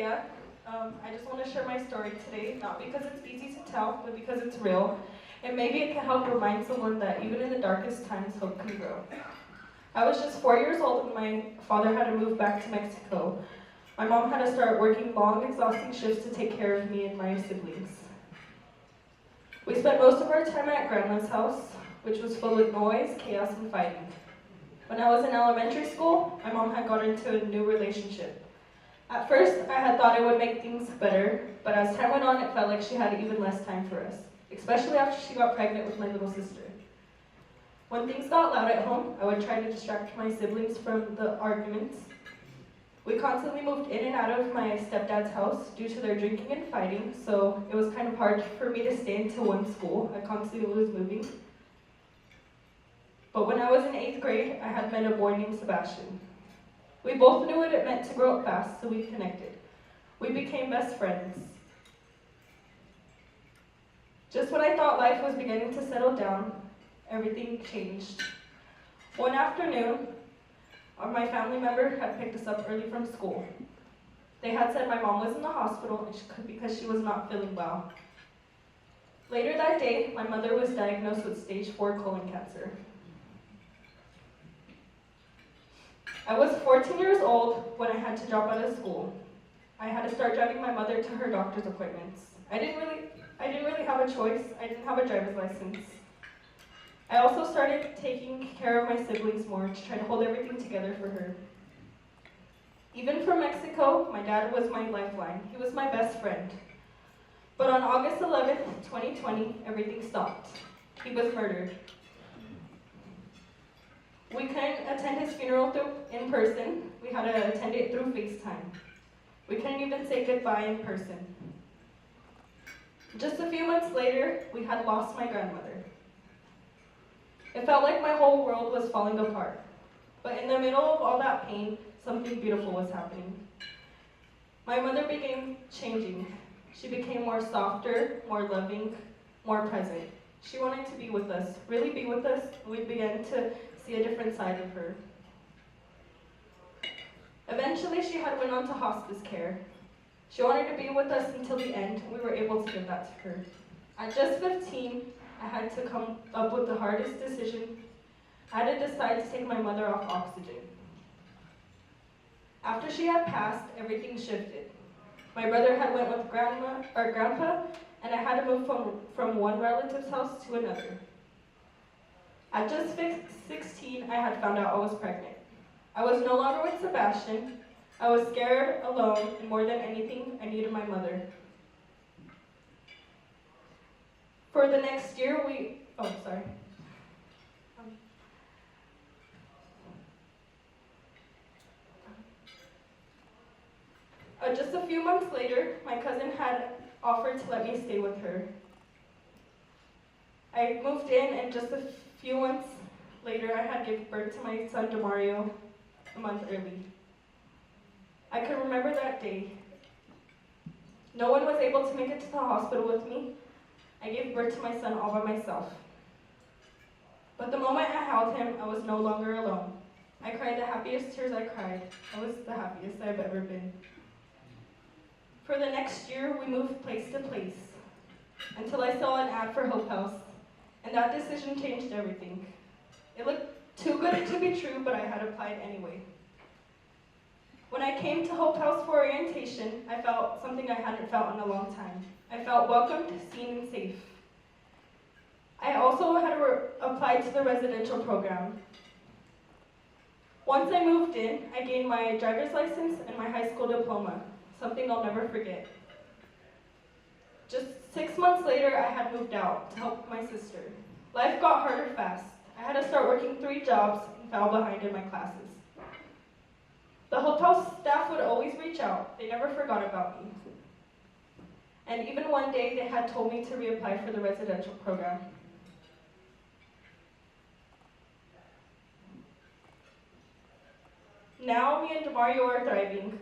Mirella. I just want to share my story today, not because it's easy to tell, but because it's real. And maybe it can help remind someone that even in the darkest times, hope can grow. I was just 4 years old when my father had to move back to Mexico. My mom had to start working long, exhausting shifts to take care of me and my siblings. We spent most of our time at Grandma's house, which was full of noise, chaos, and fighting. When I was in elementary school, my mom had got into a new relationship. At first, I had thought it would make things better, but as time went on, it felt like she had even less time for us, especially after she got pregnant with my little sister. When things got loud at home, I would try to distract my siblings from the arguments. We constantly moved in and out of my stepdad's house due to their drinking and fighting, so it was kind of hard for me to stay into one school. I constantly was moving. But when I was in 8th grade, I had met a boy named Sebastian. We both knew what it meant to grow up fast, so we connected. We became best friends. Just when I thought life was beginning to settle down, everything changed. One afternoon, my family member had picked us up early from school. They had said my mom was in the hospital because she was not feeling well. Later that day, my mother was diagnosed with stage 4 colon cancer. I was 14 years old when I had to drop out of school. I had to start driving my mother to her doctor's appointments. I didn't really have a choice. I didn't have a driver's license. I also started taking care of my siblings more to try to hold everything together for her. Even from Mexico, my dad was my lifeline. He was my best friend. But on August 11th, 2020, everything stopped. He was murdered. We couldn't attend his funeral in person. We had to attend it through FaceTime. We couldn't even say goodbye in person. Just a few months later, we had lost my grandmother. It felt like my whole world was falling apart. But in the middle of all that pain, something beautiful was happening. My mother began changing. She became more softer, more loving, more present. She wanted to be with us, really be with us, and we began to see a different side of her. Eventually, she had went on to hospice care. She wanted to be with us until the end, and we were able to give that to her. At just 15, I had to come up with the hardest decision. I had to decide to take my mother off oxygen. After she had passed, everything shifted. My brother had went with grandpa, and I had to move from one relative's house to another. At just 16, I had found out I was pregnant. I was no longer with Sebastian. I was scared, alone, and more than anything, I needed my mother. For the next year, just a few months later, my cousin had offered to let me stay with her. I moved in, and just a few months later, I had given birth to my son, Demario, a month early. I can remember that day. No one was able to make it to the hospital with me. I gave birth to my son all by myself. But the moment I held him, I was no longer alone. I cried the happiest tears I cried. I was the happiest I've ever been. For the next year, we moved place to place until I saw an ad for Hope House, and that decision changed everything. It looked too good to be true, but I had applied anyway. When I came to Hope House for orientation, I felt something I hadn't felt in a long time. I felt welcomed, seen, and safe. I also had applied to the residential program. Once I moved in, I gained my driver's license and my high school diploma, something I'll never forget. Just 6 months later, I had moved out to help my sister. Life got harder fast. I had to start working 3 jobs and fell behind in my classes. The Hope House staff would always reach out. They never forgot about me. And even one day, they had told me to reapply for the residential program. Now, me and Demario are thriving.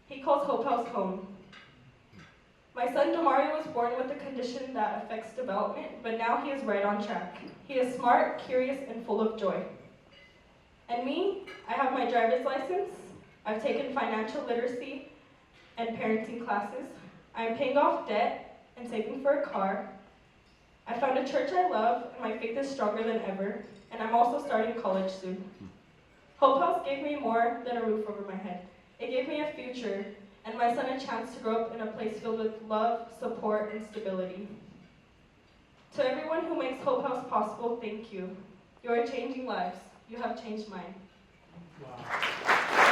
He calls Hope House home. My son Demario was born with a condition that affects development, but now he is right on track. He is smart, curious, and full of joy. And me, I have my driver's license, I've taken financial literacy, and parenting classes. I am paying off debt and saving for a car. I found a church I love, and my faith is stronger than ever, and I'm also starting college soon. Hope House gave me more than a roof over my head. It gave me a future, and my son a chance to grow up in a place filled with love, support, and stability. To everyone who makes Hope House possible, thank you. You are changing lives. You have changed mine. Wow.